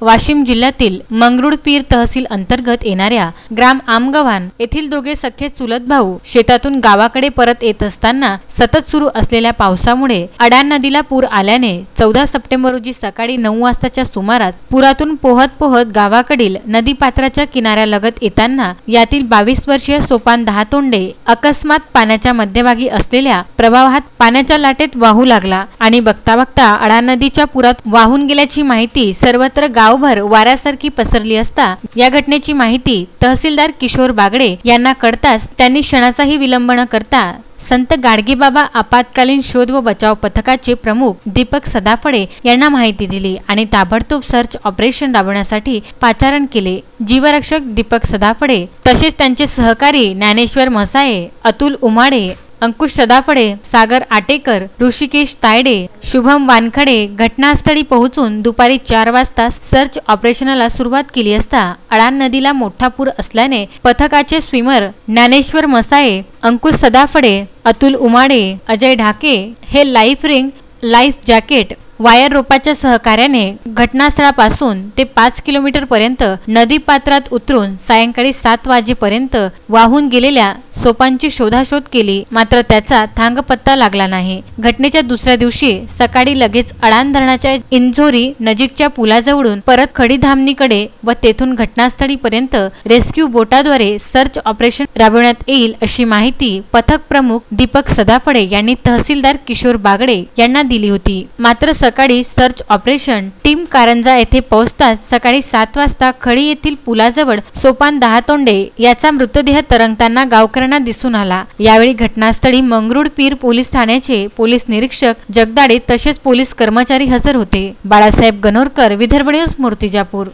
वाशिम जिल्ह्यातील मंगरुळपीर तहसील अंतर्गत येणाऱ्या ग्राम आमगव्हाण येथील दोघे सख्खे चुलत भाऊ शेतातून गावाकडे परत येत असताना सतत सुरू असलेल्या पावसामुळे अडाण नदीला पूर आल्याने 14 सप्टेंबर रोजी सकाळी 9 वाजताच्या सुमारास पुरातून पोहत पोहत गावाकडील नदीपात्राच्या किनाऱ्यालगत येताना यातील 22 वर्षीय सोपान दहातोंडे अकस्मात पाण्याच्या मध्यभागी असलेल्या प्रवाहात पाण्याच्या लाटेत वाहू लागला आणि बघता बघता अडाण नदीच्या पुरात वाहून गेल्याची माहिती सर्वत्र गावभर वाऱ्यासारखी पसरली असता या घटनेची माहिती तहसीलदार किशोर बागडे यांना कळताच त्यांनी क्षणाचाही विलंब न करता संत गाडगेबाबा आपत्कालीन शोध व बचाव पथकाचे प्रमुख दीपक सदाफळे यांना माहिती दिली आणि ताबडतोब सर्च ऑपरेशन राबवण्यासाठी पाचारण केले। जीवरक्षक दीपक सदाफळे तसेच त्यांचे सहकारी ज्ञानेश्वर मसाये, अतुल उमाडे, अंकुश सदाफळे, सागर आटेकर, ऋषिकेश तायडे, शुभम वानखडे घटनास्थळी पोहोचून दुपारी 4 वाजता सर्च ऑपरेशनला सुरुवात केली असता अडाण नदीला मोठा पूर असल्याने पथकाचे स्विमर ज्ञानेश्वर मसाये, अंकुश सदाफळे, अतुल उमाडे, अजय ढाके हे life ring, life jacket, wire रोपाच्या सहकार्याने घटनास्थळापासून ते 5 किलोमीटर पर्यंत नदी पात्रात उतरून सायंकाळी 7 वाजेपर्यंत वाहून गेलेल्या सोपांची शोधाशोध केली, मात्र त्याचा थांगपत्ता लागला नाही। घटनेच्या दुसऱ्या दिवशी सकाळी लगेच अडाण धरणाच्या इंझोरी नजीकच्या पुलाजवळून परत खडीधामणीकडे व तेथून घटनास्थळी पर्यंत रेस्क्यू बोटाद्वारे सर्च ऑपरेशन राबवण्यात येईल अशी माहिती पथक प्रमुख दीपक सदाफळे यांनी तहसीलदार किशोर बागडे यांना दिली होती। मात्र सकाळी सर्च ऑपरेशन टीम कारंजा येथे पोहोचताच सकाळी 7 वाजता खडी येथील पुलाजवळ सोपान दहातोंडे याचा मृतदेह तरंगताना गावकऱ्यांना दिसून आला। यावेळी घटनास्थळी मंगरुळपीर पोलीस ठाण्याचे पोलीस निरीक्षक जगदाडे तसेच पोलीस कर्मचारी हजर होते। बाळासाहेब गणोरकर, विदर्भ न्यूज, मूर्तिजापूर।